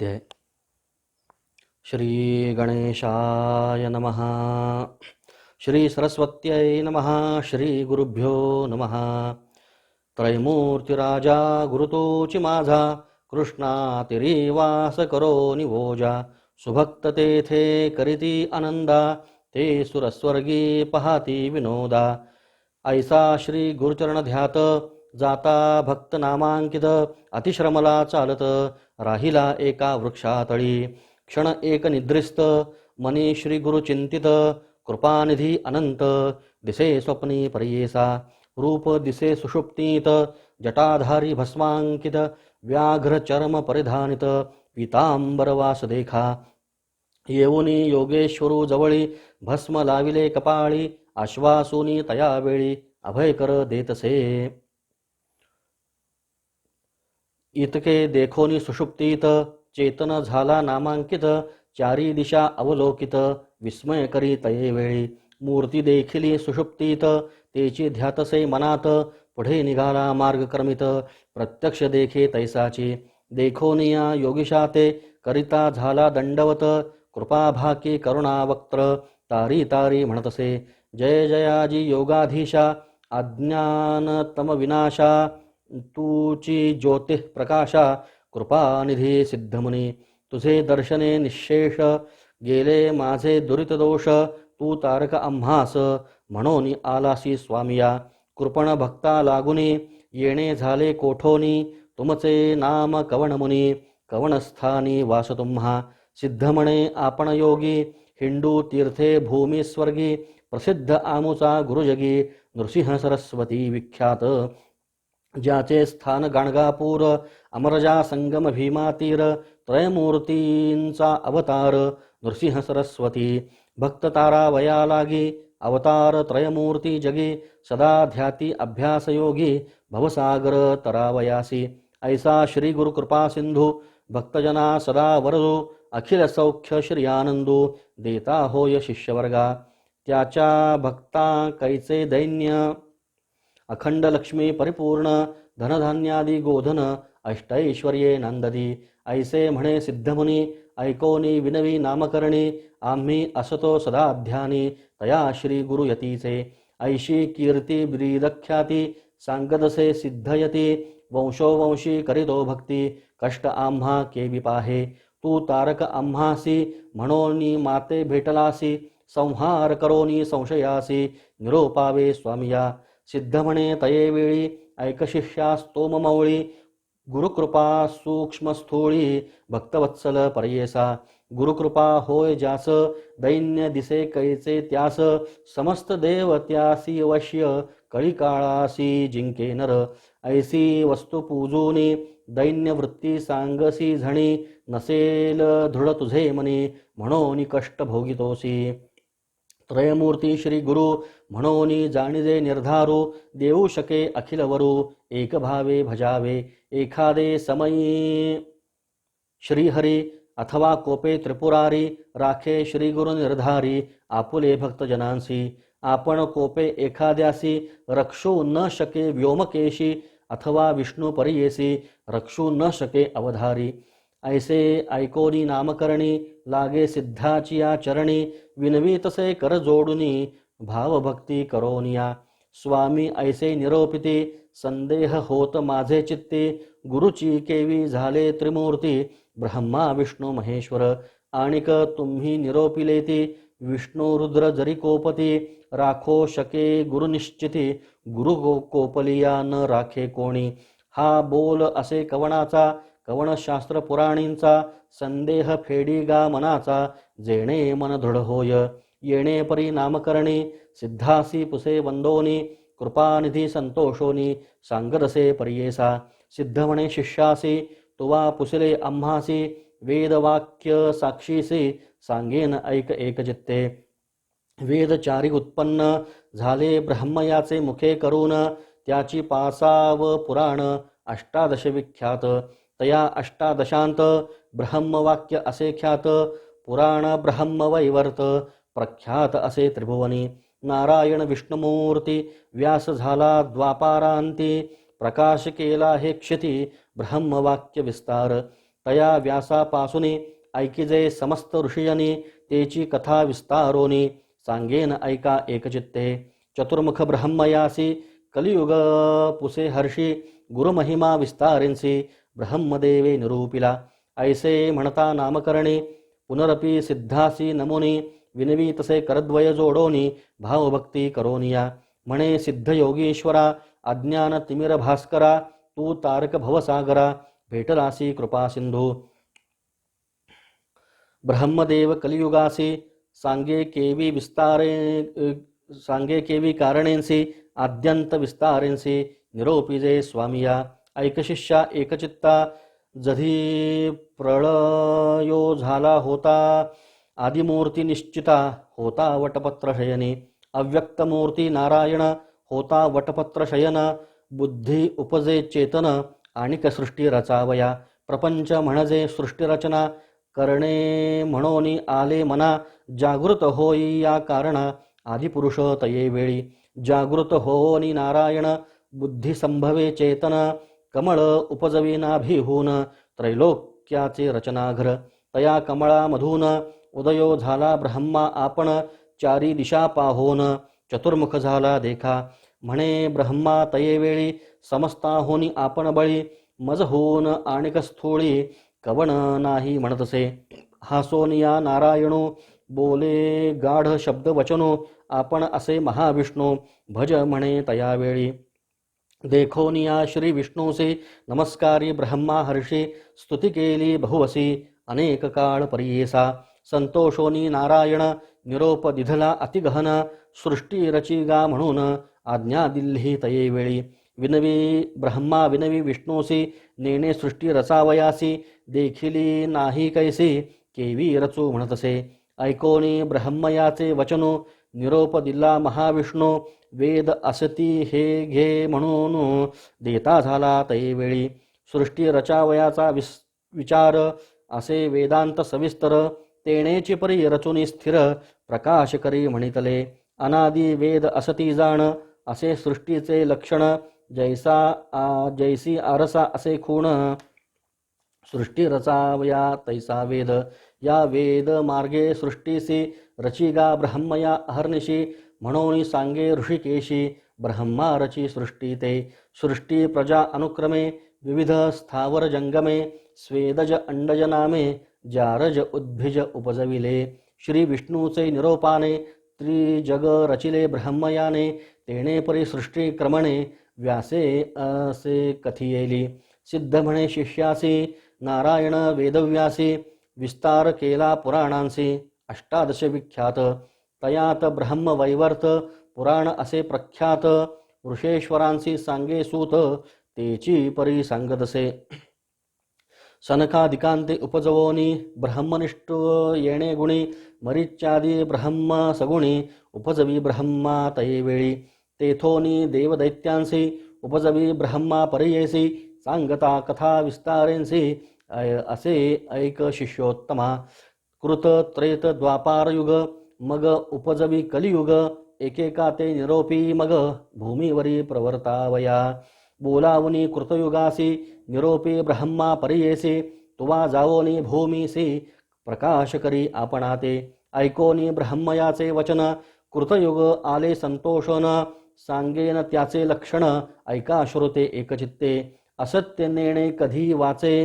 अध्याय. श्री गणेशाय नमः. श्री सरस्वत्यै नमः. श्री गुरुभ्यो नमः. त्रैमूर्तिराजा गुरुतोची माझा, कृष्णातिरीवास करो निवोजा. सुभक्त तेथे करीती आनंदा, ते सुरस्वर्गी पहाती विनोदा. ऐसा श्री गुरुचरण ध्यात, जाता भक्त नामांकित. अतिश्रमला चालत, राहिला एका वृक्षातळी. क्षण एक निद्रिस्त, मनी श्री गुरु चिंतित. कृपानिधी अनंत, दिसे स्वप्नी पर्येसा. रूप दिसे सुषुप्तीत, जटाधारी भस्मांकित. व्याघ्र चर्म परिधानित, पीतांबरवास देखा. येऊनी योगेश्वरू जवळी, भस्म लाविले कपाळी. आश्वासुनी तयावेळी, अभयकर देतसे. इतके देखोनी सुषुप्तीत, चेतन झाला नामांकित. चारी दिशा अवलोकित, विस्मय करी तयेवेळी. मूर्ती देखिली सुषुप्तीत, तेची ध्यातसे मनात. पुढे निघाला मार्ग क्रमित, प्रत्यक्ष देखे तैसाची. देखोनिया योगिशाते, करिता झाला दंडवत. कृपाभाकी करुणावक्त्र, तारी तारी म्हणतसे. जय जयाजी योगाधीशा, अज्ञानतम विनाशा. तूची ज्योतिः प्रकाशा, कृपानिधी सिद्धमुनी. तुझे दर्शने निशेष, गेले माझे दुरित दोष. तू तारक आम्हास, म्हणून आलासी स्वामिया. कृपण भक्ता लागुनी, येणे झाले कोठोनी. तुमचे नाम कवणमुनी, कवणस्थानी वास तुम्हा. सिद्ध म्हणे आपण योगी, हिंदू तीर्थे भूमी स्वर्गी. प्रसिद्ध आमुचा गुरुजगी, नृसिंह सरस्वती विख्यात. ज्याचे स्थान गाणगापूर, अमरजा संगम भीमा तीर. त्रयमूर्तींचा अवतार, नृसिंह सरस्वती. भक्त तारा वया लागी, अवतार त्रयमूर्ती जगी. सदा ध्याती अभ्यास योगी, भवसागर तरावयासी. ऐसा श्री गुरु कृपा सिंधू, भक्तजना सदा वरदू. अखिल सौख्य श्री आनंदू, देता होय शिष्यवर्गा. त्याच्या भक्ता कैचे दैन्य, अखंड लक्ष्मी परिपूर्ण. धनधान्यादी गोधन, अष्टैश्वर्ये नंददी. ऐसे म्हणे सिद्धमुनी, ऐकोनी विनवी नामकरणी. आम्ही असतो सदा ध्यानी, तया श्री गुरु यतीचे. ऐशी कीर्ती ब्रीदख्याती, सांगदसे सिद्धयती. वंशोवंशी करीतो भक्ती, कष्ट आम्हा केवी पाहे. तू तारक आम्हासी, म्हणोनी माते भेटलासी. संहार करोनी संशयासी, निरोपावे स्वामिया. सिद्ध म्हणे तयेवेळी, ऐकशिष्यास्तोम मौळी. गुरुकृपा सूक्ष्म स्थूळी, भक्तवत्सल परयेसा. गुरुकृपा होय ज्यास, दैन्य दिसे कैचे त्यास. समस्त देव त्यासी वश्य, कळी काळासी जिंके नर. ऐसी वस्तू पूजूनी, दैन्य वृत्ती सांगसी झणी. नसेल दृढ तुझे मनी, म्हणून कष्ट भोगितोसी. त्रयमूर्ती श्री गुरु, म्हणोनी जाणिजे निर्धारू. देऊ शके अखिल वरू, एक भावे भजावे. एखादे समयी श्रीहरी, अथवा कोपे त्रिपुरारी. राखे श्री गुरु निर्धारी, आपुले भक्तजनांसी. आपण कोपे एखाद्यासी, रक्षू न शके व्योमकेशी. अथवा विष्णू परियेसी, रक्षू न शके अवधारी. ऐसे ऐकोनी नामकरणी, लागे सिद्धाची या चरणी. विनवी तसे कर जोडुनी, भावभक्ती करोनिया. स्वामी ऐसे निरोपिती, संदेह होत माझे चित्ती. गुरुची केवी झाले त्रिमूर्ती, ब्रह्मा विष्णू महेश्वर. आणिक तुम्ही निरोपिलेती, विष्णू रुद्र जरी कोपती. राखो शके गुरु निश्चिती, गुरु कोपलिया न राखे कोणी. हा बोल असे कवणाचा, कवणशास्त्र पुराणींचा. संदेह फेडी गा मनाचा, जेणे मन दृढ होय. येणे परी नामकरणी, सिद्धासी पुसे वंदोनी. कृपानिधी संतोषोनी, सांगदसे पर्येसा. सिद्ध म्हणे शिष्यासी, तुवा पुसले आम्हासी. वेदवाक्य साक्षीसी, सांगेन ऐक एकचित्ते. वेदचारी उत्पन्न झाले ब्रह्मयाचे मुखे करून. त्याची पासाव पुराण, अष्टादश विख्यात. तया अष्टादशांत, ब्रह्मवाक्य असे ख्यात. पुराण ब्रह्मवैवर्त, प्रख्यात असे त्रिभुवनी. नारायण विष्णुमूर्ती, व्यास झाला द्वापारांती. प्रकाश केला हे क्षिती, ब्रह्मवाक्य विस्तार. तया व्यासापासुनी ऐकिजे समस्त ऋषियनी तेची कथा विस्तारोनी सांगेन ऐका एकचित्ते चतुर्मुख ब्रह्मयासी कलियुग पुसे हर्षी गुरुमहिमा विस्तारेंसी ब्रह्मदेवे निरूपिला ऐसे म्हणता नामकरणी पुनरपि सिद्धासी नमुनी विनवी तसे करद्वय जोडोनी भावभक्ती करोनिया म्हणे सिद्ध योगीश्वरा अज्ञान तिमिर भास्करा तू तारक भवसागरा भेटलासी कृपा सिंधू ब्रह्मदेव कलियुगासी सांगे केवी कारणेंसी आद्यंत विस्तारेंसी निरोपिजे स्वामिया ऐकशिष्या एकचित्ता जधी प्रळयो झाला होता आदिमूर्ती निश्चिता होता वटपत्र शयनी अव्यक्तमूर्ती नारायण होता वटपत्र शयन बुद्धी उपजे चेतन आणिक सृष्टी रचावया प्रपंच म्हणजे सृष्टीरचना करणे म्हणोनी आले मना जागृत होई या कारणा आदिपुरुष तये वेळी जागृत होनी नारायण बुद्धी संभवे चेतन कमळ उपजविनाभिहून त्रैलोक्याचे रचनाघर तया कमळामधून उदयो झाला ब्रह्मा आपण चारी दिशा पाहोन चतुर्मुख झाला देखा म्हणे ब्रह्मा तयेवेळी समस्ताहोनी आपण बळी मज होऊन आणिक स्थूळी कवण नाही म्हणतसे हासोनिया नारायणो बोले गाढ शब्द वचनो आपण असे महाविष्णू भज म्हणे तयावेळी देखोनिया श्री विष्णूसे नमस्कारी ब्रह्मा हर्षी स्तुती केली बहुवसी अनेक काळ परियेसा संतोषोनी नारायण निरोप दिधला अतिगहन सृष्टी रचिगा म्हणून आज्ञा दिल्ली तये वेळी विनवी ब्रह्मा विनवी विष्णूसी नेणे सृष्टी रचावयासी देखिली नाही कैसी केवी रचू म्हणतसे ऐकोनी ब्रह्मयाचे वचनो निरोप दिला महाविष्णू वेद असती हे घे म्हणून देता झाला तैवेळी सृष्टी रचावयाचा विचार असे वेदांत सविस्तर तेणेची परी रचुनी स्थिर प्रकाश करी म्हणितले अनादि वेद असती जाण असे सृष्टीचे लक्षण जैसी आरसा असे खूण सृष्टी रचावया तैसा वेद या वेद मार्गे सृष्टीसी रचिगा ब्रह्मया अहर्निशी म्हणून सांगे ऋषिकेशी ब्रह्मा रची सृष्टी ते सृष्टी प्रजा अनुक्रमे विविध स्थावर जंगमे स्वेदज अंडज नामे जारज उद्भिज उपजविले श्री विष्णूचे निरोपाने त्रिजग रचिले ब्रह्मयाने तेणे परी सृष्टी क्रमणे व्यासे असे कथियेली सिद्ध म्हणे शिष्यासी नारायण वेदव्यासी विस्तार केला पुराणांसी अष्टादश विख्यात तयात ब्रह्म वैवर्त पुराण असे प्रख्यात ऋषेश्वरांसी सांगे सूत तेची परी सांगतसे सनकादिकांते उपजवोनी ब्रह्मनिष्ठ येणे गुणी मरिच्यादी ब्रह्म सगुणी उपजवी ब्रह्मा तयेवेळी तेथोनी देवदैत्यांसी उपजवी ब्रह्मा परियेसी सांगता कथा विस्तारेंसी असे ऐक शिष्योत्तमा कृत त्रेत द्वापारयुग मग उपजवी कलियुग एकेका ते निरोपी मग भूमीवरी प्रवर्तावया बोलावनी कृतयुगासी निरोपी ब्रह्मा परियेसी तुवा जावोनी भूमीसी प्रकाश करी आपणाते ऐकोनी ब्रह्मयाचे वचन कृतयुग आले संतोषन सांगेन त्याचे लक्षण ऐका श्रोते एकचित्ते असत्य नेणे कधी वाचे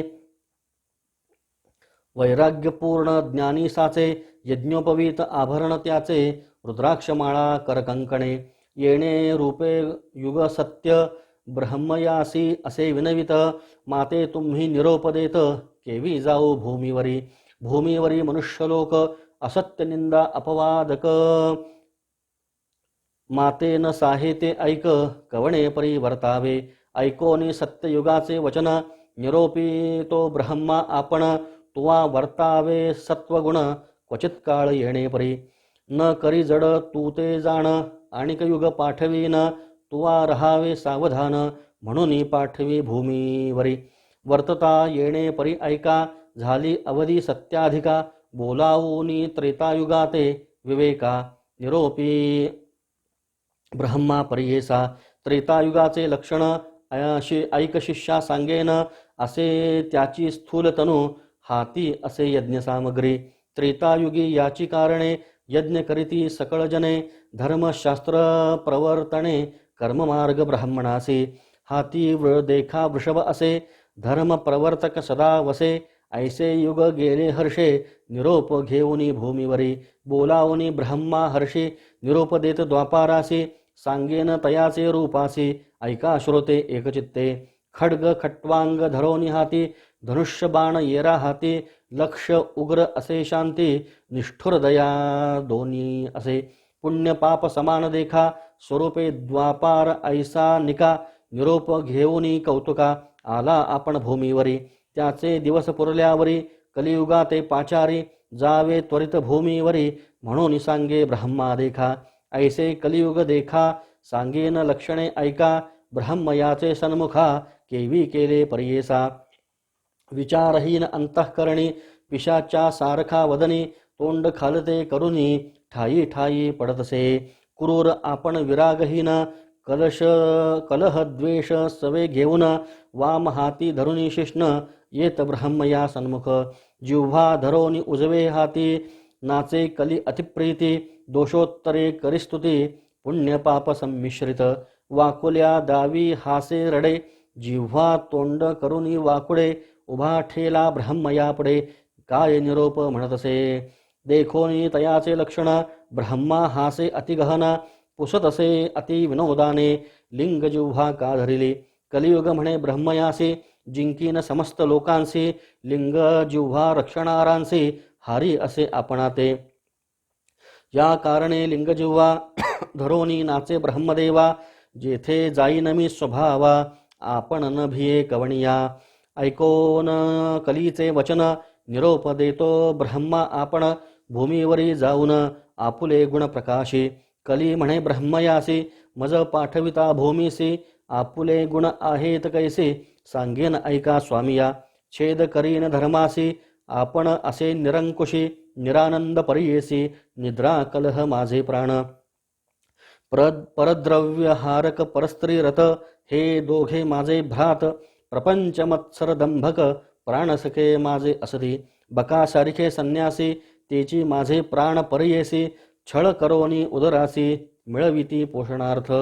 वैराग्यपूर्ण ज्ञानी साचे यज्ञोपवीत आभरण त्याचे रुद्राक्षमाळा करकंकणे येणे रूपे युग सत्य ब्रह्मयासी असे विनवित माते तुम्ही निरोप देत केवी जाऊ भूमीवरी मनुष्यलोक असत्य निंदा अपवादक मातेन साहिते ऐक कवणे परी वर्तावे ऐकोनी सत्ययुगाचे वचन निरोपी तो ब्रह्मा आपण तुवा वर्तावे सत्वगुण क्वचित काळ येणे परी न करी जड तू ते जाण आणिक युग पाठवीन तुवा रहावे सावधान म्हणून पाठवी भूमीवरी वर्तता येणे परी ऐका झाली अवधी सत्याधिका बोलावूनी त्रेतायुगाते विवेका निरोपी ब्रह्मा परियेसा त्रेतायुगाचे लक्षण ऐक शिष्या सांगेन असे त्याची स्थूल तनु, हाती असे यज्ञ सामग्री. त्रेतायुगी याची कारणे, यज्ञ करीती सकळ जने. धर्मशास्त्र प्रवर्तने, कर्ममार्ग ब्राह्मणासी. हाती देखा वृषभ असे, धर्म प्रवर्तक सदा वसे. ऐसे युग गेले हर्षे, निरोप घेऊनी भूमीवरी. बोलावनी ब्रह्मा हर्षी, निरोप देत द्वापारासी. सांगेन तयाचे रूपासी, ऐका श्रोते एकचित्ते. खड्ग खट्वांग धरोनी हाती, धनुष्य बाण येरा हाती. लक्ष उग्र असे शांती, निष्ठुर दया दोन्ही असे. पुण्य पाप समान देखा, स्वरूपे द्वापार ऐसा निका. निरोप घेऊनी कौतुका, आला आपण भूमीवरी. त्याचे दिवस पुरल्यावरी, कलियुगा ते पाचारी. जावे त्वरित भूमीवरी, म्हणून सांगे ब्रह्मा देखा. ऐसे कलियुग देखा, सांगेन लक्षणे ऐका. ब्रह्म याचे सन्मुखा, केवी केले परियेसा. विचारहीन अंतःकरणी, पिशाच्या सारखा वदनी. तोंड खालते करुनी, ठाई ठाई पडतसे. क्रूर आपण विरागहीन, कलह द्वेष सवे घेऊन. वाम हाती धरुनी शिष्ण, येत ब्रह्म या सन्मुख. जिव्हा धरोनी उजवे हाती, नाचे कली अतिप्रीती. दोषोत्तरे करिस्तुती, पुण्य पाप संमिश्रित. वाकुल्या दावी हासे रडे, जिव्हा तोंड करुनी वाकुडे. उभा ठेला ब्रह्म यापुढे, काय निरोप म्हणतसे. देखोनी तयाचे लक्षण, ब्रह्मा हासे अतिगहन. पुसत असे अति विनोदाने, लिंग जिव्हा का धरिली. कलियुग म्हणे ब्रह्मयासी, जिंकीन समस्त लोकांसी. लिंग जिव्हा रक्षणारांसी, हारी असे आपणाते. या कारणे लिंग जिव्हा धरोनी नाचे ब्रह्मदेवा. जेथे जाईन मी स्वभावा, आपण न भिये कवणिया. ऐकोन कलीचे वचन, निरोप देतो ब्रह्मा आपण. भूमीवरी जाऊन आपुले गुण प्रकाशी. कली म्हणे ब्रह्मयासी, मज पाठविता भूमीसी. आपुले गुण आहेत कैसे, सांगेन ऐका स्वामिया. छेद करीन धर्मासी, आपण असे निरंकुशी. निरानंद परियेसी, निद्रा कलह माझे प्राण. परद्रव्य हारक परस्त्री रथ, हे दोघे माझे भ्रात. प्रपंच मत्सर दंभक, प्राणसखे माझे असती. बकासारिखे संन्यासी, तेची माझे प्राण परियेसी. छळ करोनी उदरासी, मिळविती पोषणार्थ.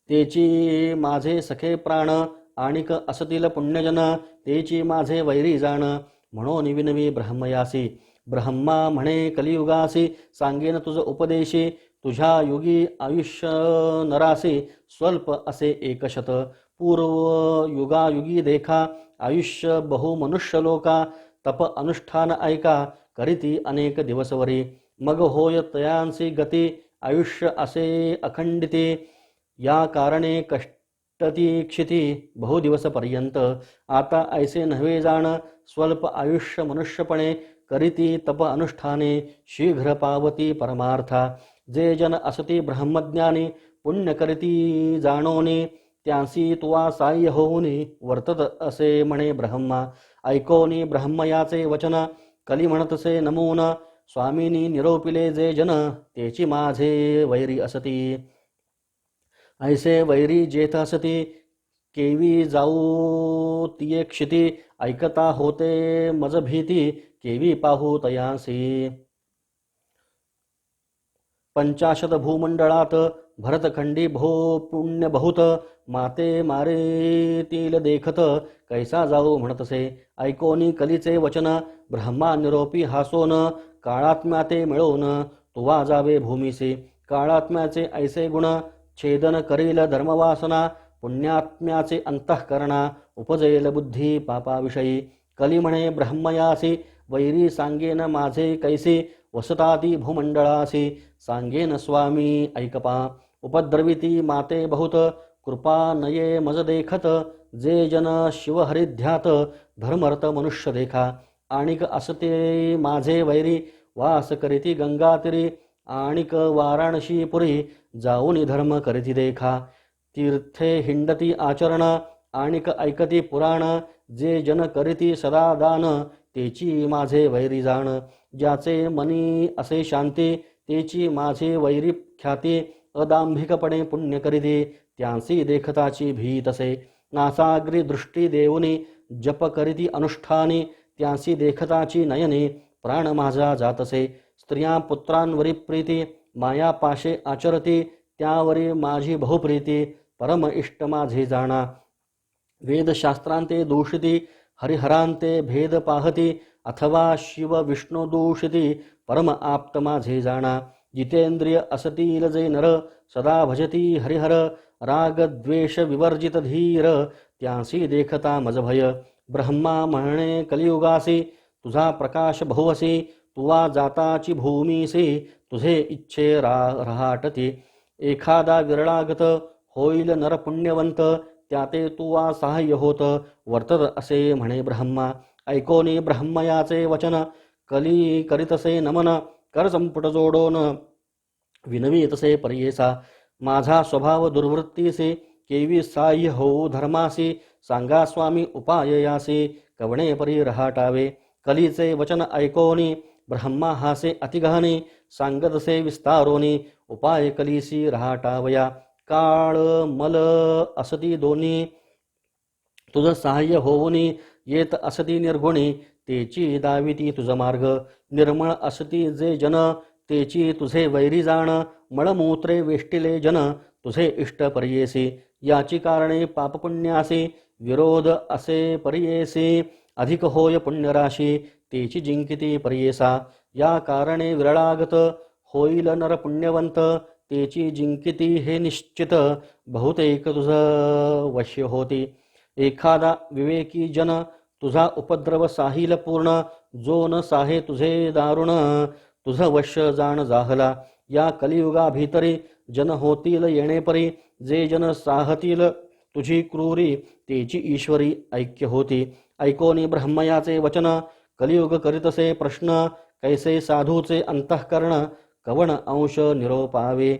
तेची माझे सखे प्राण, आणिक असतील पुण्यजन. तेची माझे वैरी जाण, म्हणून विनवी ब्रह्मयासी. ब्रह्मा म्हणे कलियुगासी, सांगेन तुझ उपदेशी. तुझ्या युगी आयुष्य नरासी, स्वल्प असे एकशत. पूर्व युगायुगी देखा, आयुष्य बहु मनुष्य लोका. तप अनुष्ठान ऐका, करीती अनेक दिवसवरी. मग होय तयांसी गती, आयुष्य असे अखंडिती. या कारणे कष्टती क्षिती, बहुदिवस पर्यंत. आता ऐसे नव्हे जाण, स्वल्प आयुष्य मनुष्यपणे. करीती तप अनुष्ठाने, शीघ्र पावती परमार्था. जे जन असती ब्रह्मज्ञानी, पुण्य करीती जाणोनी. त्यांसी तुवा साह्य होऊनी, वर्तत असे म्हणे ब्रह्मा. ऐकोनी ब्रह्मयाचे वचन, कली म्हणतसे नमून. स्वामीनी निरोपिले जे जन, तेची माझे वैरी असती. ऐसे वैरी जेथ असती, केवी जाऊ तिये क्षिती. ऐकता होते मज भीती, केवी पाहू तयासी. 50 भूमंडळात, भरतखंडी भो पुण्य बहुत. माते मारेतील देखत, कैसा जाऊ म्हणतसे. ऐकोनी कलीचे वचन, ब्रह्मा निरोपी हासोन. काळात्म्याते मिळवून, तुवा जावे भूमीसी. काळात्म्याचे ऐसे गुण, छेदन करील धर्मवासना. पुण्यात्म्याचे अंतःकरणा, उपजैल बुद्धी पापाविषयी. कली म्हणे ब्रह्मयासी, वैरी सांगेन माझे कैसी. वसताती भूमंडळासी, सांगेन स्वामी ऐकपा. उपद्रविती माते बहुत, कृपा नये मज देखत. जे जन शिवहरिध्यात, धर्मरत मनुष्य देखा. आणिक असते माझे वैरी, वास करीती गंगातिरी. आणिक वाराणसीपुरी, जाऊनी धर्म करीती देखा. तीर्थे हिंडती आचरण, आणिक ऐकती पुराण. जे जन करीती सदा दान, तेची माझे वैरी जाण. ज्याचे मनी असे शांती, तेची माझे वैरी ख्याती. अदांभिकपणे पुण्य करीती, त्यांसी देखताची भीत असे. नासाग्री दृष्टी देऊनी जप करीती अनुष्ठानी त्यांसी देखताची नयनी प्राण माझा जातसे स्त्रिया पुत्रांवरी प्रीती माया पाशे आचरती त्यावरी माझी बहुप्रीती परम इष्ट माझे जाणा वेदशास्त्रांते दूषिती हरिहरांते भेद पाहती अथवा शिव विष्णू दूषिती परम आप्त माझे जाणा जितेंद्रिय असतील जे नर सदा भजती हरिहर राग द्वेष विवर्जित धीर त्यांसी देखता मज भय ब्रह्मा म्हणणे कलियुगासी तुझा प्रकाश बहुवसी तुवा जाताची भूमीसी तुझे इच्छे रहाटती एखादा विरळागत होईल नर पुण्यवंत त्याते तुवा सहाय्य होत वर्तत असे म्हणे ब्रह्मा ऐकोनी ब्रह्मयाचे वचन कली करीतसे नमन कर संपुट जोडोन विनवीतसे पर्येसा माझा स्वभाव दुर्वृत्तीसे केवी साह्य होऊ धर्मासी सांगा स्वामी उपाय यासी कवणे परी रहाटावे कलीचे वचन ऐकोनी ब्रह्मा हासे अतिगहने सांगतसे विस्तारोनी उपाय कलीसी रहाटावया काळ मल असती दोन्ही तुझ सहाय्य होऊनी येत असती निर्गुणी तेची दाविती तुझ मार्ग निर्मळ असती जे जन तेची तुझे वैरी जाण मळमूत्रे वेष्टिले जन तुझे इष्ट पर्येसी याची कारणे पापपुण्यासी विरोध असे पर्येसी अधिक होय पुण्यराशी तेची जिंकिती पर्येसा या कारणे विरळागत होईल नर पुण्यवंत तेची जिंकिती हे निश्चित बहुतेक तुझ वश्य होती एखादा विवेकी जन तुझा उपद्रव साहिल पूर्ण जो न साहे तुझे दारुण तुझ वश्य जाण जाहला या कलियुगा भीतरी जन होतील येणेपरी जे जन साहतील तुझी क्रूरी तेची ईश्वरी ऐक्य होती ऐकोनी ब्रह्मयाचे वचन कलियुग करीतसे प्रश्न कैसे साधूचे अंतःकरण कवण अंश निरोपावे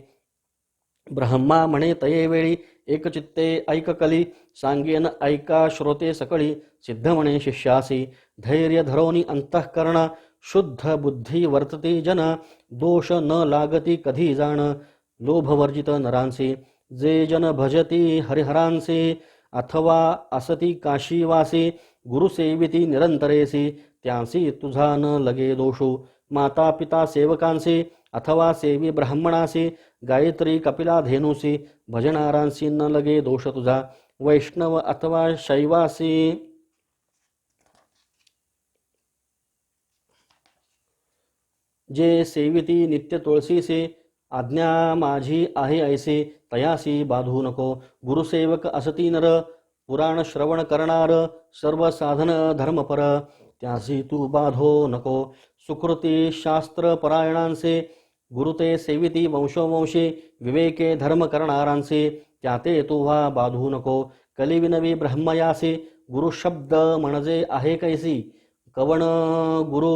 ब्रह्मा म्हणे तये वेळी एकचित्ते ऐक कली सांगेन ऐका श्रोते सकळी सिद्ध म्हणे शिष्यासी धैर्य धरोनी अंतःकरण शुद्ध बुद्धी वर्तते जन दोष न लागती कधी जाण लोभवर्जित नरांसी जे जन भजती हरिहरांसी अथवा असती काशीवासी गुरुसेविती निरंतरेसी त्यांसी तुझा न लगे दोषू माता पिता सेवकांसी अथवा सेवी ब्राह्मणासी गायत्री कपिला धेनुसी भजनारांसी न लगे दोष तुझा वैष्णव अथवा शैवासी जे सेविती नित्य तुळशीसी आज्ञा माझी आहे ऐसे तयासी बाधू नको गुरुसेवक असती नर पुराण श्रवण करणार सर्व साधन धर्मपर त्यासी तू बाधो नको सुकृती शास्त्र परायणांसे गुरुते सेविती वंशोवंशी विवेके धर्म करणारांसे त्याते तू व्हा बाधू नको कलिविनवी ब्रह्मयासी गुरुशब्द म्हणजे आहे कैसी कवण गुरु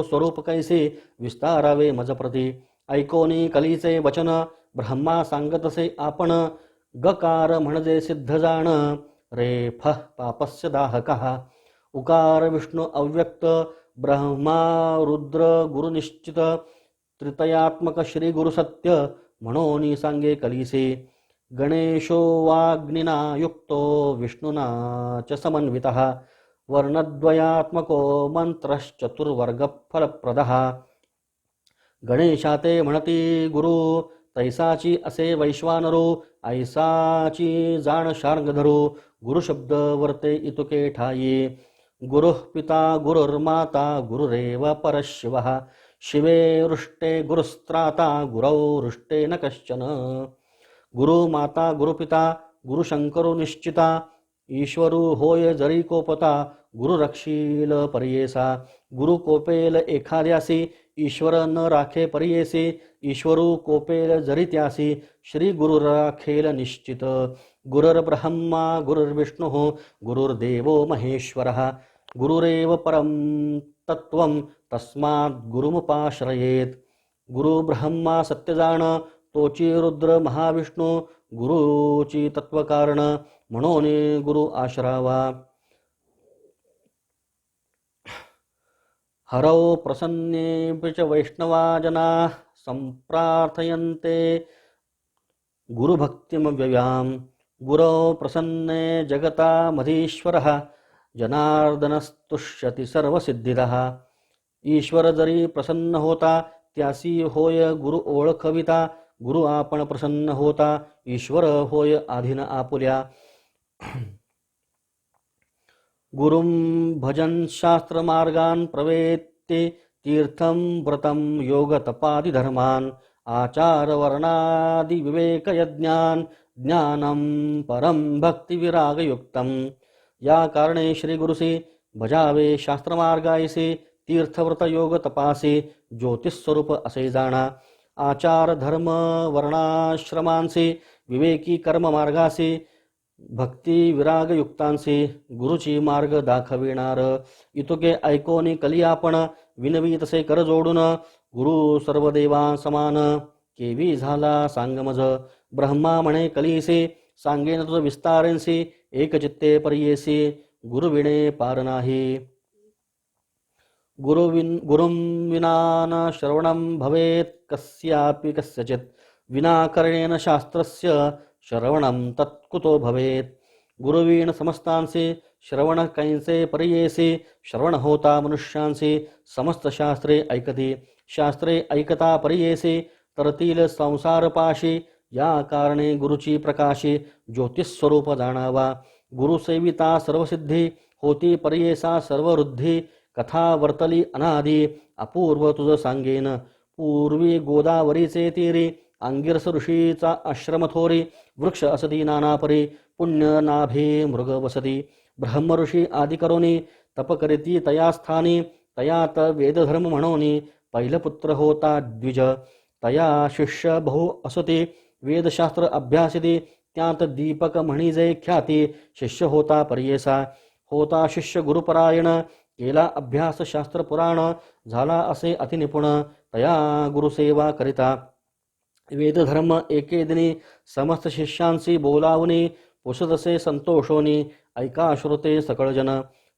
स्वरूप कैसे विस्तारावे मजप्रती ऐकोनी कलीचे वचन ब्रह्मा सांगतसे आपण गकार म्हणजे सिद्ध जाण रेफ पापस्य दाहकः उकार विष्णु अव्यक्त ब्रह्मा रुद्र गुरुनिश्चित त्रितयात्मक श्री गुरुसत्य म्हणून सांगे कलीसे गणेशो वाग्निना युक्तो विष्णुना च समन्वितः वर्णद्वयात्मको मंत्रश्चतुर्वर्ग फलप्रदः गणेशाते म्हणती गुरु तैसाची असे वैश्वानरो ऐसाची जाण शार्ंगधरो गुरुशब्द वर्ते इतुके ठायी गुरुः पिता गुरुर्माता गुरुरेव परशिवः शिवे रुष्टे गुरुस्त्राता गुरौ रुष्टे न कश्चन गुरु माता गुरुपिता गुरुशंकरो निश्चिता ईश्वरू होय जरी कोपता गुरु रक्षील पर्येसा गुरु कोपेल एखाद्यासी ईश्वर न राखे पर्येसी ईश्वरू कोपेल जरी त्यासी श्री गुरु राखेल निश्चित गुरुर्ब्रह्मा गुरुर्विष्णु गुरुर्देवो महेश्वरः गुरुरेव परम तत्वं तस्मात् गुरुमुपाश्रयेत गुरु ब्रह्मा सत्यजान तोची रुद्र महाविष्णू गुरुची तत्वकारण म्हणून गुरु आश्रावा हरौ प्रसन्ने च वैष्णवा जना संप्रार्थयन्ते गुरुभक्तिमव्ययां गुरो प्रसन्ने जगता मधीश्वरः जनार्दनस्तुष्यति सर्वसिद्धिदः. ईश्वर जरी प्रसन्न होता त्यासी होय गुरु ओळखविता. गुरु आपण प्रसन्न होता ईश्वर होय आधीन आपुल्या. गुरुं भजन शास्त्र मार्गान प्रवेत्ते तीर्थं व्रतं योग तपादि धर्मान. आचार वर्णादि विवेक यज्ञान ज्ञानं परम भक्ति विराग युक्तम. या कारणे श्री गुरुसी भजावे शास्त्रमार्गायसे तीर्थव्रत योग तपासे ज्योतिष स्वरूप असे जाणा. आचार धर्म वर्णाश्रमांसे विवेकी कर्म मार्गासे भक्ती विराग युक्तांसे गुरुची मार्ग दाखविणार. इतुके ऐकोनी कली आपण विनवी तसे कर जोडून. गुरु सर्व देवा समान केवी झाला सांगमज. ब्रह्मा म्हणे कलीसे सांगेन तुझ विस्तारेंसी. एक चित्ते पर्येसी गुरुविणे पार नाही. गुरुं विना न श्रवणं भवेत् कस्यापि कस्यचित्. विना करणेन शास्त्रस्य श्रवणं तत्कुतो भवेत्. गुरुवीण समस्तांसे श्रवण कैंसे पर्येसे. श्रवण होता मनुष्यांसे समस्त शास्त्रे ऐकती. शास्त्रे ऐकता पर्येसे तरतील संसारपाशी. या कारणे गुरुची प्रकाशी ज्योतिष स्वरूप जाणावा. गुरुसेविता सर्वसिद्धी होती पर्येसा सर्ववृद्धी. कथा वर्तली अनादी अपूर्व तुझ सांगेन. पूर्वी गोदावरीचे तीरी अंगिरस ऋषीचा आश्रम थोरी. वृक्ष असती नानापरी पुण्य नाभे मृग वसती. ब्रह्म ऋषी आदि करोनी तप करीती तया स्थानी. तयात वेदधर्म म्हणोनी पैलपुत्र होता द्विज. तया शिष्य बहु असती वेदशास्त्र अभ्यासिती. त्यात दीपक म्हणिजे ख्याती. शिष्य होता पर्येसा होता शिष्य गुरुपरायण. केला अभ्यास शास्त्र पुराण झाला असे अतिनिपुण. तया गुरुसेवा करिता वेदधर्म एके दिनी समस्त शिष्यांशी बोलावणी. पुसदसे संतोषोनी ऐका श्रोते सकळजन.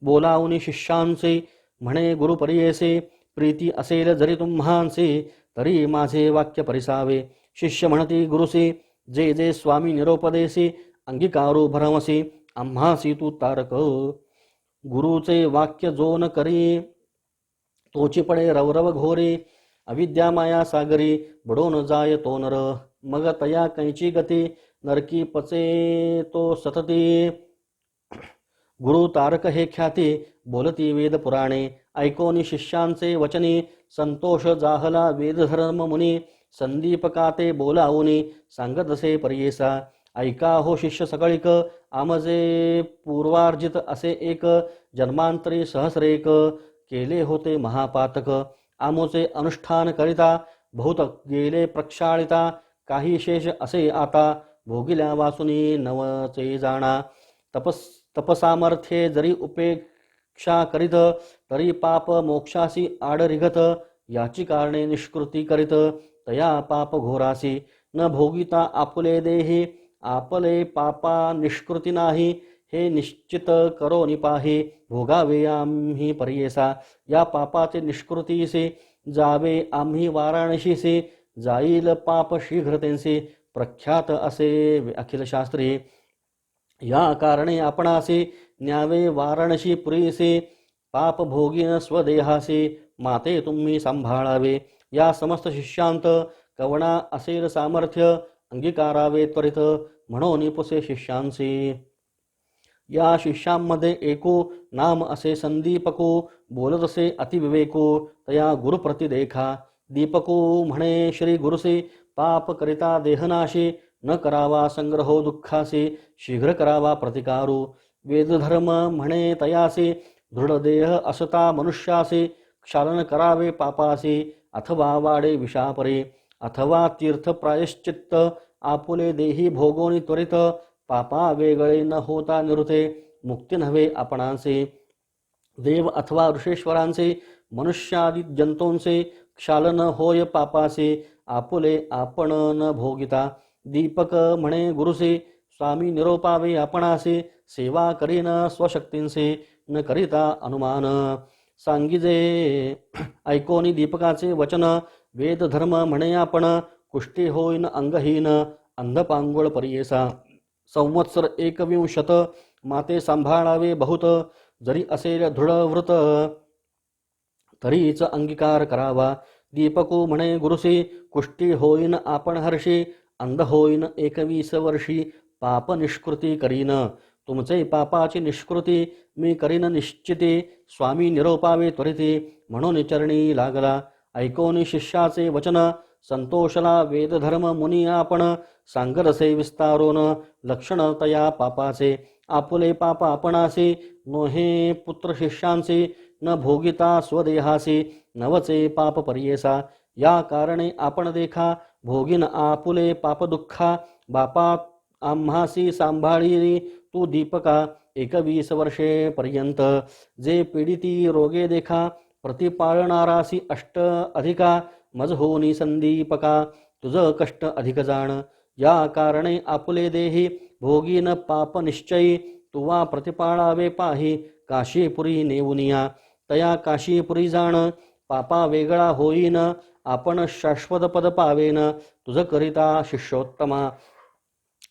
बोलावणी शिष्यांशी म्हणे गुरु पर्येसे. प्रीती असेल जरी तुम्हांसी तरी माझे वाक्य परिसावे. शिष्य म्हणती गुरुसी जे जे स्वामी निरोपदेसी. अंगीकारू भरमसी आम्हासी तू तारक. गुरुचे वाक्य जो न करी तोची पडे रवरव घोरी. अविद्या माया सागरी बुडोन जाय तो नर. मग तया कैची गती नरकी पचे तो सतती. गुरु तारक हे ख्याती बोलती वेद पुराणे. ऐकोनी शिष्यांचे वचनी संतोष जाहला वेदधर्म मुनी. संदीपकाते बोलावुनी सांगतसे पर्येसा. ऐका हो शिष्य सकळिक आमजे पूर्वार्जित असे एक. जन्मांतरी सहस्रेक केले होते महापातक. आमोचे अनुष्ठान करिता बहुत गेले प्रक्षाळिता. काही शेष असे आता भोगिल्या वासुनी नवचे जाणा. तपसामर्थ्ये जरी उपेक्षा करीत तरी पाप मोक्षासी आडरिघत. याची कारणे निष्कृती करीत तया पाप घोरासी. न भोगिता आपुले देही आपले पापा निष्कृती नाही. हे निश्चित करो निपाही भोगावे आम्ही पर्येसा. या पापाचे निष्कृतीसे जावे आम्ही वाराणसीसे. जाईल पाप शीघ्रतेंसे प्रख्यात असे अखिल शास्त्री. या कारणे आपणासे न्यावे वाराणसी पुरीसे. पाप भोगीन स्वदेहासे माते तुम्ही सांभाळावे. या समस्त शिष्यांत कवणा असेल सामर्थ्य अंगीकारावे त्वरित म्हणून पुसे शिष्यांसी. या शिष्यांमध्ये एको नाम असे संदीपको. बोलत असे अतिविवेको तया गुरुप्रती देखा. दीपको म्हणे श्री गुरुसे पाप करिता देहनाशी. न करावा संग्रहो दुःखासी शीघ्र करावा प्रतिकारू. वेदधर्म म्हणे तयासी दृढदेह असता मनुष्यासी. क्षालन करावे पापासी अथवा वाडे विषापरी. अथवा तीर्थ प्रायश्चित्त आपुले देही भोगोनी त्वरित. पापा वेगळे न होता निवृते मुक्ती नव्हे आपणांचे. देव अथवा ऋषेश्वरांचे मनुष्यादी जंतूंचे क्षालन होय पापासे. आपुले आपण न भोगिता. दीपक म्हणे गुरुसे स्वामी निरोपावे आपणासे. सेवा करीन स्वशक्तींसे न करिता अनुमान. सांगिजे ऐकोनी दीपकाचे वचन. वेद धर्म म्हणे आपण कुष्टी होईन अंगहीन. अंधपांगुळ पर्येसा संवत्सर 21 माते सांभाळावे बहुत, जरी असेल दृढ व्रत तरीच अंगीकार करावा. दीपको म्हणे गुरुसी, कुष्टी होईन आपण हर्षी, अंध होईन 21 वर्षी, पाप निष्कृती करीन. तुमचे पापाची निष्कृती मी करीन निश्चिती. स्वामी निरोपावे त्वरिती, म्हणून चरणी लागला. ऐकोनी शिष्याचे वचन, संतोषला वेदधर्म मुनी आपण. सांगरसे विस्तारोन, लक्षण तया पापाचे. आपुले पाप आपणासी, नोहे पुत्र शिष्यांसी. न भोगिता स्वदेहासी, नवचे पाप पर्येसा. या कारणे आपण देखा, भोगिन आपुले पाप दुःखा. बापा आम्हासी सांभाळी तू दीपका, 21 वर्षे पर्यंत. जे पीडिती रोगे देखा, प्रतिपाळणारासी अष्ट अधिका. मज होनी संदीपका, तुझ कष्ट अधिक जाण. या कारणे आपुले देही, भोगीन पाप निश्चयी. तुवा प्रतिपाळावे पाही, काशीपुरी नेऊनिया. तया काशीपुरी जाण, पापा वेगळा होईन. आपण शाश्वत पद पावेन, तुझ करिता शिष्योत्तमा.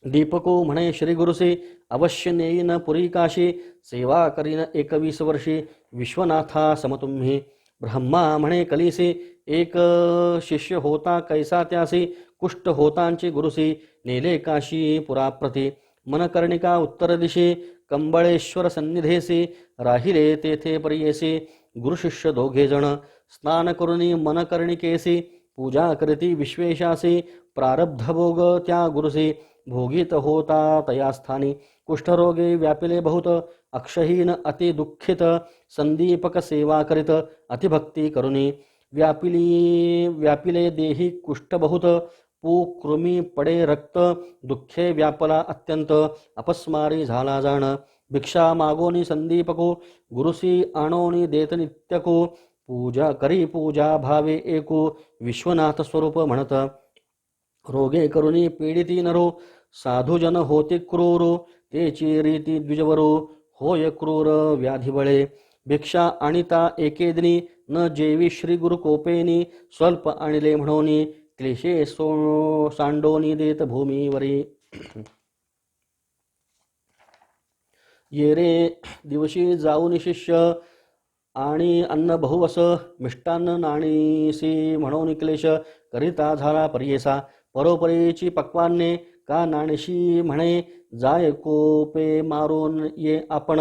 दीपको म्हणे श्री गुरुसी, अवश्य नेईन पुरी काशी. सेवा करीन 21 वर्षी, विश्वनाथा समतुम्ही. ब्रह्मा म्हणे कलिसी, एक शिष्य होता कैसा त्यासी. कुष्ठ होतांची गुरुसी, नेले काशी पुराप्रती. मनकर्णिका उत्तर दिशी, कंबळेश्वर सन्निधेसी. राहिले तेथे पर्येसी, गुरुशिष्य दोघे जण. स्नान करुनी मनकर्णिकेसी, पूजा करीती विश्वेशासी. प्रारब्ध भोग त्या गुरुसी, भोगीत होता तया स्थानी. कुष्ठरोगे व्यापिले बहुत, अक्षहीन अति दुःखित. संदीपक सेवा करीत, अतिभक्ती करुनी. व्यापिले देही कुष्ठ बहुत, कृमी पडे रक्त. दुःखे व्यापला अत्यंत, अपस्मारी झाला जाण. भिक्षा मागोनी संदीपको, गुरुसी आणोनी देत नित्यको. पूजा भावे एको, विश्वनाथ स्वरूप म्हणत. रोगे करुनी पीडिती नरो, साधुजन होती क्रूर. तेची रीती द्विजवरो, होय क्रूर व्याधिबळे. भिक्षा आणिता एकेदिनी, न जेवी श्री गुरु कोपेनी. स्वल्प आणिले म्हणोनी, क्लेशे सांडोनी देत भूमीवरी. ये रे दिवशी जाऊन शिष्य, आणि अन्न बहुवस. मिष्टान्न नाणीसी म्हणून क्लेश, करिता झाला पर्येसा. परोपरीची पक्वान्ने, का नाणीशी म्हणे. जाय कोपे मारून ये आपण,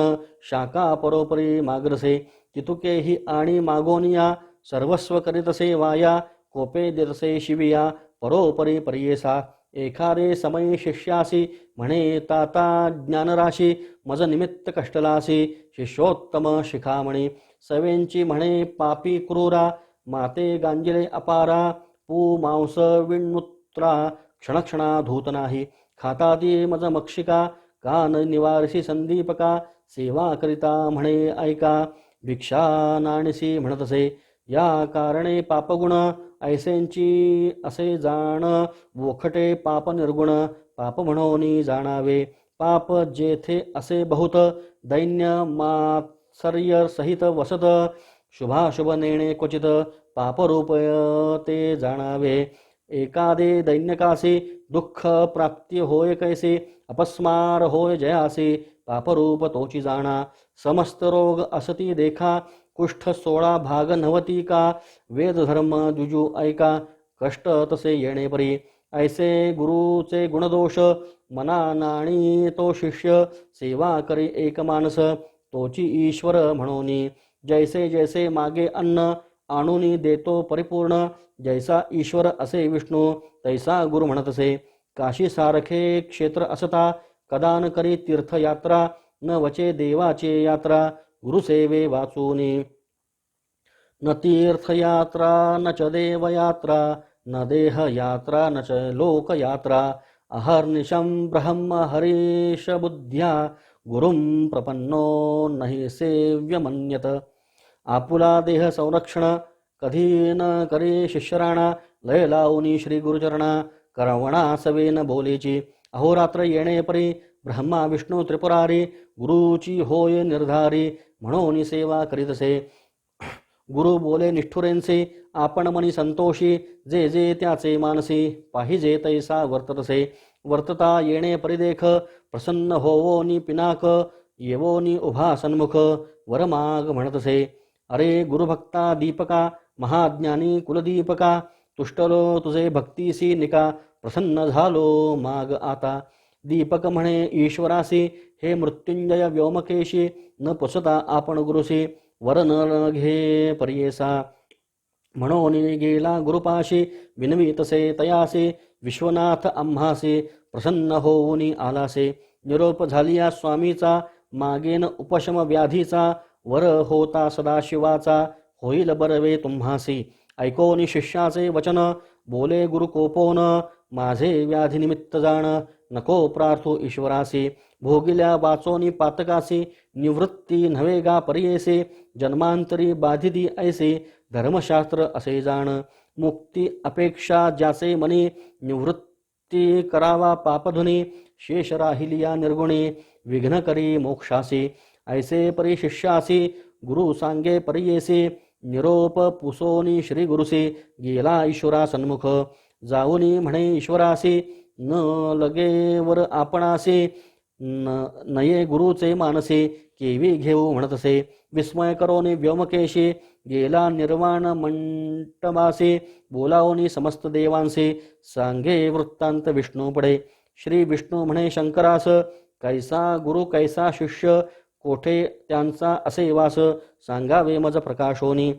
शाखा परोपरी मागरसे. तितुकेही आणि मागोनिया, सर्वस्व करीतसे वाया. कोपे देतसे शिविया, परोपरी पर्येसा. एखादे समय शिष्यासी, म्हणे ताता ज्ञानराशी. मज निमित्त कष्टलासी, शिष्योत्तम शिखामणी. सवेंची म्हणे पापी क्रूरा, माते गांजिले अपारा. पू मांस विणमुत्रा, क्षणक्षणा धूत नाही. खातादी मज मक्षिका, का न निवारसी संदीपका. सेवा करिता म्हणे ऐका, भिक्षा नाणीसी म्हणतसे. या कारणे पापगुण, ऐसेंची असे जाण. वोखटे पाप निर्गुण, पाप म्हणून जाणावे. पाप जेथे असे बहुत, दैन्य मात्सर्य सहित वसत. शुभाशुभ नेणे क्वचित, पापरूप ते जाणावे. एकादे दैन्यकासी, दुःख प्राप्ती होय कैसे. अपस्मार होय जयासी, पापरूप तोची जाणा. समस्त रोग असती देखा, कुष्ठ 16 भाग नवती का. वेद धर्म द्विजू ऐका, कष्ट तसे येणे परी. ऐसे गुरुचे गुणदोष, मना नाणी तो शिष्य. सेवा करी एक मानस, तोची ईश्वर म्हणूनी. जैसे जैसे मागे अन्न, आणूनी देतो परिपूर्ण. जैसा ईश्वर असे विष्णू, तैसा गुरु म्हणतसे. काशी सारखे क्षेत्र असता, कदान करी तीर्थयात्रा. न वचे देवाचे यात्रा, गुरुसेवे वाचूनी. न तीर्थयात्रा न च देवयात्रा, न देहयात्रा न च लोकयात्रा. अहर्निशं ब्रह्म हरीश बुद्ध्या, गुरुं प्रपन्नो नहि सेव्य मन्यत. आपुला देह संरक्षण, कधी न करे शिष्यराणा. लय लावूनी श्री गुरुचरणा, करवणा सवेन बोलेची. अहोरात्र येणे परी, ब्रह्मा विष्णू त्रिपुरारी. गुरुची होय निर्धारी, म्हणून सेवा करीतसे. गुरु बोले निष्ठुरेंसे, आपण मनी संतोषी. जे जे त्याचे मानसी, पाहिजे तैसा वर्ततसे. वर्तता येणे परिदेख, प्रसन्न होवोनी पिनाक येवोनी उभा सन्मुख वरमाग म्हणतसे. अरे गुरुभक्ता दीपका महाज्ञानी कुलदीपका तुष्टलो तुझे भक्तीसी निका प्रसन्न झालो माग आता. दीपक म्हणे ईश्वरासी हे मृत्युंजय व्योमकेशी न पुसता आपण गुरुसी वर न घे पर्येसा. म्हणून गेला गुरुपाशी विनवीतसे तयासे विश्वनाथ आम्हासे प्रसन्न होऊन आलासे. निरोप झालिया स्वामीचा मागेन उपशम व्याधीचा वर होता सदाशिवाचा होईल बरवे तुम्हासी. ऐकोनी शिष्याचे वचन बोले गुरु कोपोन माझे व्याधी निमित्त जाण नको प्रार्थो ईश्वरासी. भोगिल्या वाचोनी पातकासी निवृत्ती नव्हे गा पर्येसे जन्मांतरी बाधिती ऐसे धर्मशास्त्र असे जाण. मुक्ती अपेक्षा ज्याचे मनी निवृत्ती करावा पापधुनी शेष राहिलिया निर्गुणी विघ्न करी मोक्षासी. ऐसे परी शिष्यासी गुरु सांगे पर्येसे निरोप पुसोनी श्री गुरुसी गेला ईश्वरा सन्मुख. जाऊनी म्हणे ईश्वरासी न लगे वर आपणासी नये गुरुचे मानसी केवी घेऊ म्हणतसे. विस्मय करोनी व्योमकेशी गेला निर्वाण मंटपासी बोलावनी समस्त देवांसी सांगे वृत्तांत विष्णू पडे. श्री विष्णू म्हणे शंकरास कैसा गुरु कैसा शिष्य कोठे त्यांचा असे वास सांगावे मज प्रकाशोनी.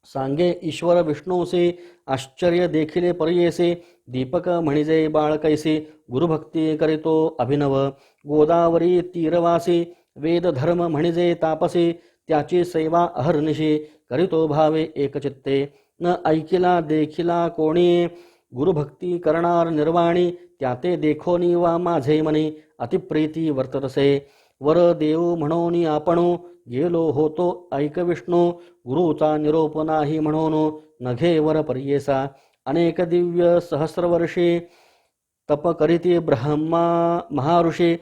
सांगे ईश्वर विष्णूसे आश्चर्य देखिले पर्येसे दीपक म्हणिजे बाळ कैसे गुरुभक्ती करितो अभिनव. गोदावरी तीरवासी वेद धर्म म्हणिजे तापसी त्याची सेवा अहर्निशी करितो भावे एकचित्ते. न ऐकिला देखिला कोणी गुरुभक्ती करणार निर्वाणी त्याते देखोनी वा माझे मनी अतिप्रीती वर्ततसे. वर देव म्हणून आपणू गेलो होतो ऐक विष्णू गुरुचा निरोप नाही म्हणून नघे वर पर्येसा. अनेक दिव्य सहस्रवर्षी तप करीती ब्रह्मा महाऋषी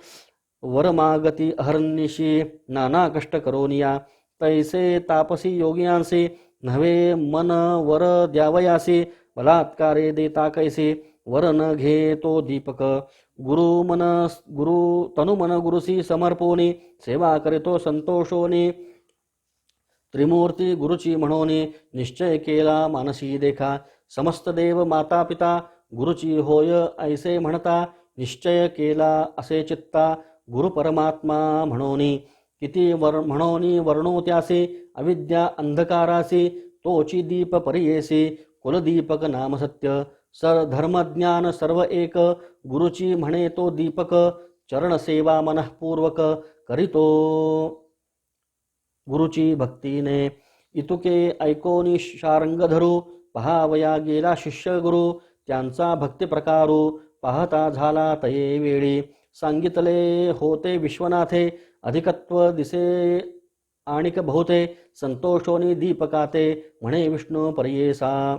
वर मागती अहर्निशी नाना कष्ट करोनिया. तैसे तापसी योगियांसी नव्हे मन वर द्यावयासी बलात्कारे देता कैसे वर न घे तो दीपक. गुरु तनुमन गुरुसी समर्पोनी सेवा करितो संतोषोनी. त्रिमूर्ती गुरुची म्हणोनी निश्चय केला मानसी देखा. समस्त देव माता पिता गुरुची होय ऐसे म्हणता निश्चय केला असे चित्ता गुरु परमात्मा म्हणोनी. किती म्हणोनी वर्णो त्यासी अविद्या अंधकारासी तोची दीप पर्येसी कुलदीपक नाम सत्य. सर धर्मज्ञान सर्व एक गुरुची म्हणे तो दीपक चरणसेवा मनःपूर्वक करीतो गुरुची भक्तीने. इतुके ऐकोनी शार्ंग धरू पहावया गेला शिष्य गुरु त्यांचा भक्ती प्रकारू पाहता झाला तये वेळी. सांगितले होते विश्वनाथे अधिकत्व दिसे आणिक बहुते संतोषोनी दीपकाते म्हणे विष्णू पर्येसा.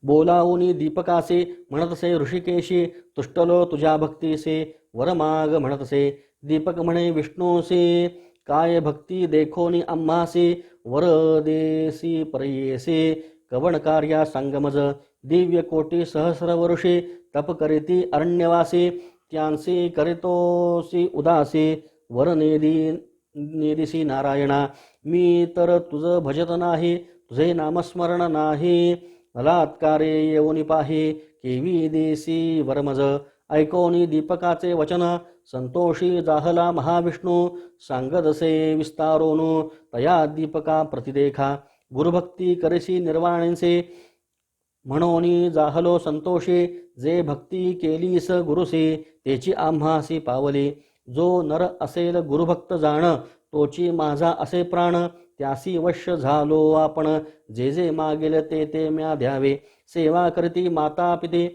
बोलावूनी दीपकासे म्हणतसे ऋषिकेशी तुष्टलो तुझ्या भक्तीसे वरमाग म्हणतसे. दीपक म्हणे विष्णूसे काय भक्ती देखोनी आम्हासी वर देसी पर्येसे कवण कार्या संगमज. दिव्य कोटी सहस्र वर्षी तप करीती अरण्यवासी त्यांसी करीतोसी उदासी वर नेदिसी नारायणा. मी तर तुझ भजत नाही तुझे नामस्मरण नाही बलात्कारे येऊनी पाही केवी देसी वरमज. ऐकोनी दीपकाचे वचन संतोषी जाहला महाविष्णू सांगदसे विस्तारोनु तया दीपका प्रतिदेखा. गुरुभक्ती करिसी निर्वाणींसे म्हणोनी जाहलो संतोषी जे भक्ती केलीस गुरुसी तेची आम्हासी पावली. जो नर असेल गुरुभक्त जाण तोची माझा असे प्राण त्यासी वश्य झालो आपण जे जे मागेल ते ते म्या द्यावे. सेवा करती माता पिते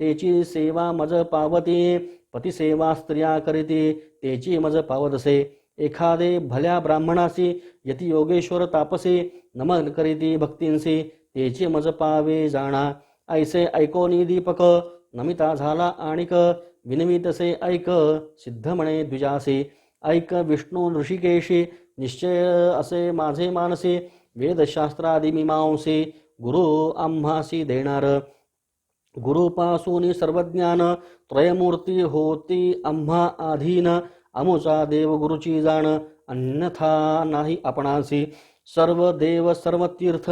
तेची सेवा मज पावती पतिसेवा स्त्रिया करीती तेची मज पावदसे. एखादे भल्या ब्राह्मणासी यती योगेश्वर तापसे नमन करीती भक्तींसी तेची मज पावे जाणा. ऐसे ऐकोनी दीपक नमिता झाला आणिक विनमितसे ऐक सिद्ध म्हणे द्विजासी. ऐक विष्णू ऋषिकेशी निश्चय असे माझे मानसी वेदशास्त्रादी मीमांसी गुरु आम्हासी देणार. गुरुपासूनी सर्वज्ञान त्रयमूर्ती होती आम्हा आधीन अमुचा देव गुरुची जाण अन्यथा नाही आपणासी सर्व देव सर्व तीर्थ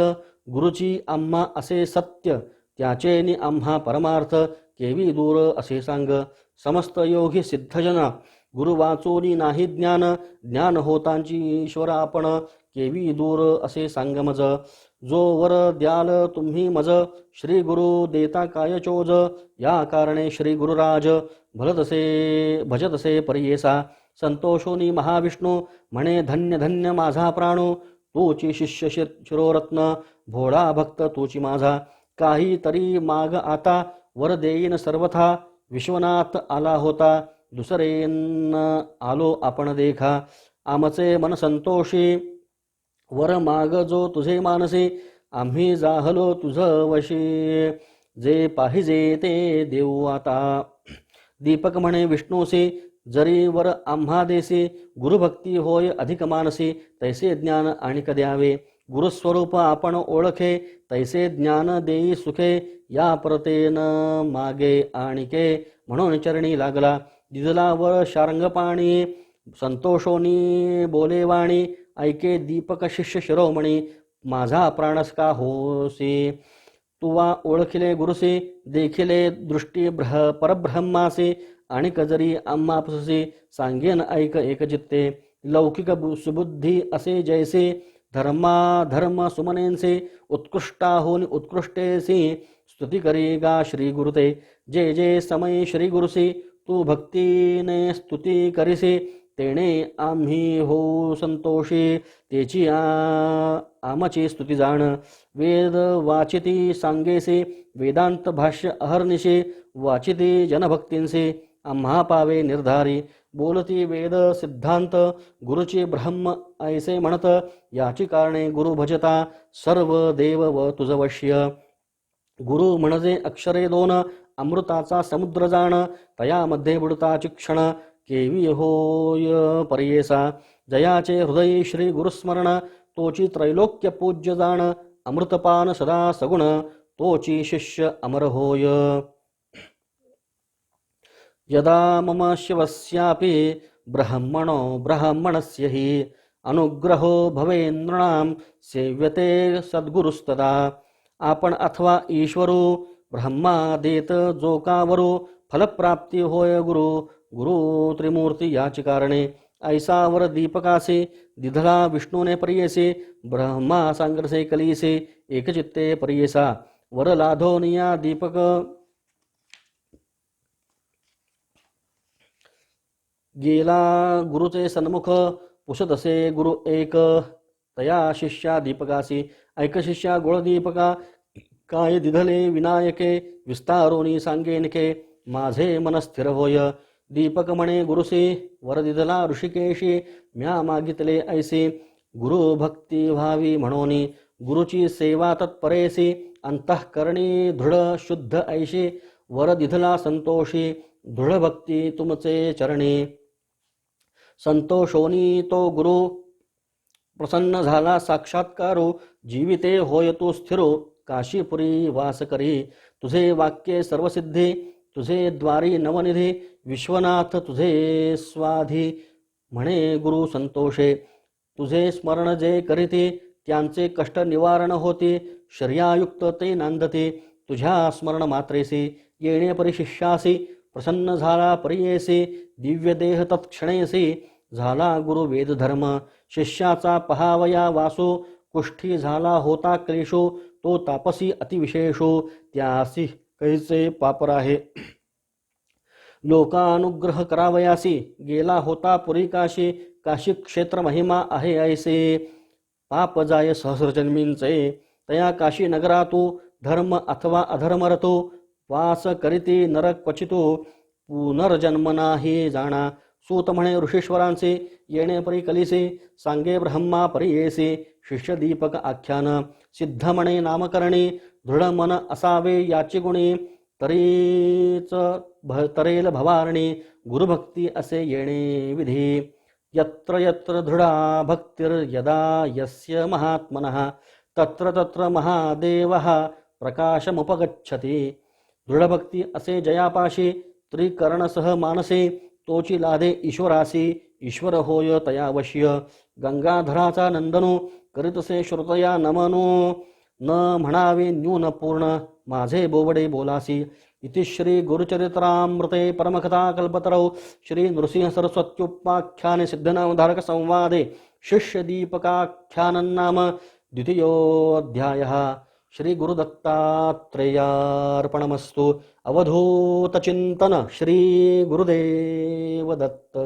गुरुची आम्हा असे सत्य त्याचे नि आम्हा परमार्थ केवी दूर असे सांग समस्त योगी सिद्धजन गुरु वाचोनी नाही ज्ञान ज्ञान होतांची ईश्वर आपण केवी दूर असे सांग मज जो वर द्याल तुम्ही मज श्री गुरु देता काय चोज या कारणे श्री गुरुराज भजतसे परियेसा संतोषोनी महाविष्णू म्हणे धन्य धन्य माझा प्राणो तूची शिष्य शिरोरत्न भोळा भक्त तूची माझा काही तरी माग आता वर देईन सर्वथा विश्वनाथ आला होता दुसरेन आलो आपण देखा आमचे मन संतोषी वर माग जो तुझे मानसी आम्ही जाहलो तुझ वशी जे पाहिजे ते देऊ आता दीपक म्हणे विष्णूसी जरी वर आम्हा देसी गुरुभक्ती होय अधिक मानसी तैसे ज्ञान आणिक द्यावे गुरुस्वरूप आपण ओळखे तैसे ज्ञान देई सुखे या परतेन मागे आणिके म्हणून चरणी लागला दिदला वर शार्ंग पाणी संतोषोनी बोले वाणी ऐके दीपक शिष्य शिरोमणी माझा प्राणस का होसी तुवा ओळखिले गुरुसी देखिले दृष्टी परब्रह्मासी आणिक जरी आम्हापसी सांगेन ऐक एकचित्ते लौकिक सुबुद्धी असे जैसे धर्म सुमनेंसे उत्कृष्टाहून उत्कृष्टेसी स्तुती करी गा श्री गुरुते जे जे समय श्री गुरुसी तू भक्तीने स्तुती करिसी तेणे आम्ही हो संतोषी तेची आमची स्तुती जाण वेद वाचिती सांगेसी वेदांत भाष्य अहर्निशी वाचिती जनभक्तींसी आम्हा पावे निर्धारी बोलती वेद सिद्धांत गुरुची ब्रह्म ऐसे म्हणत याची कारणे गुरु भजता सर्व देव व तुझ वश्य गुरु म्हणजे अक्षरे दोन अमृताचा समुद्र जाण तयामध्ये बुडताची क्षण केवी होय परियेसा जयाचे हृदयी श्री गुरुस्मरण तोची त्रैलोक्य पूज्य जाण अमृतपान सदा सगुण तोची शिष्य अमर होय यदा मम शिवस्यापि ब्रह्मणो ब्राह्मणस्य हि अनुग्रहो भवेन्द्रणां सेव्यते सद्गुरुस्तदा आपण अथवा ईश्वरो ब्रह्मा देत जो कावरो फलप्राप्ती होय गुरु गुरु त्रिमूर्ती याची कारणे ऐसा वर दीपकासे दिधला विष्णूने परियेसे ब्रह्मा सांगरसे कलियसे एकचित्ते परियेसा वर लाधोनिया दीपक गेला गुरुचे सन्मुख पुसतसे गुरु एक तया शिष्या दीपकासी ऐक शिष्या गोळ दीपका काय दिधले विनायके विस्तारोनी सांगेनके माझे मन स्थिर होय दीपक म्हणे गुरुसी वर दिधला ऋषिकेशी म्या मागितले ऐसी गुरु भक्ती व्हावी म्हणोनी गुरुची सेवा तत्परेसी अंतःकरणी दृढ शुद्ध ऐशी वर दिधला संतोषी दृढ भक्ती तुमचे चरणी संतोषोनी तो गुरु प्रसन्न झाला साक्षात्कारो जीविते होय तो स्थिरो काशीपुरी वास करी तुझे वाक्ये सर्वसिद्धी तुझे द्वारी नवनिधी विश्वनाथ तुझे स्वाधी म्हणे गुरु संतोषे तुझे स्मरण जे करीती त्यांचे कष्ट निवारण होती शर्यायुक्त ते नांदते तुझ्या स्मरण मात्रेसी येणे परिशिष्यासी प्रसन्न झाला परियेसी दिव्य देह तत्क्षणेसी झाला गुरु वेद धर्म शिष्याचा पहावया वासो कुष्ठी झाला होता क्लेशो तो तापसी अतिविशेषो त्यासी कैसे पापर आहे लोकानुग्रह करावयासी गेला होता पुरी काशी काशी क्षेत्र महिमा आहे ऐसे पाप जाय सहस्रजन्मींचे तया काशी नगरातो धर्म अथवा अधर्म रतो वास करीती नरक क्वचितो पुनर्जन्म नाही जाणा सूत म्हणे ऋषीश्वरांचे येणे परी कलिसे सांगे ब्रह्मा परियेसे शिष्य दीपक आख्यान सिद्ध म्हणे नामकरणी दृढ मन असावे याची गुणी तरेल भवारणी गुरुभक्ती असे येणे विधी यत्र यत्र दृढा भक्तिर्यदा यस्य महात्मनः तत्र तत्र महादेवः प्रकाशमुपगच्छति दृढभक्ती असे जयापाशी त्रिकरणसह मानसे तोची लादे ईश्वरासी ईश्वर होय तयावश्य गंगाधराचा नंदनो करीतसे श्रुतया नमनो न म्हणावे न्यून पूर्ण माझे बोबडे बोलासी इति श्री गुरुचरित्रामृते परमकथा कल्पतरौ श्री नृसिंह सरस्वत्युपाख्याने सिद्धनामधारक संवादे शिष्य दीपकाख्यानं नाम द्वितीयोऽध्यायः श्री गुरुदत्तात्रेयार्पणमस्तु अवधूत चिंतन श्री गुरुदेव दत्त।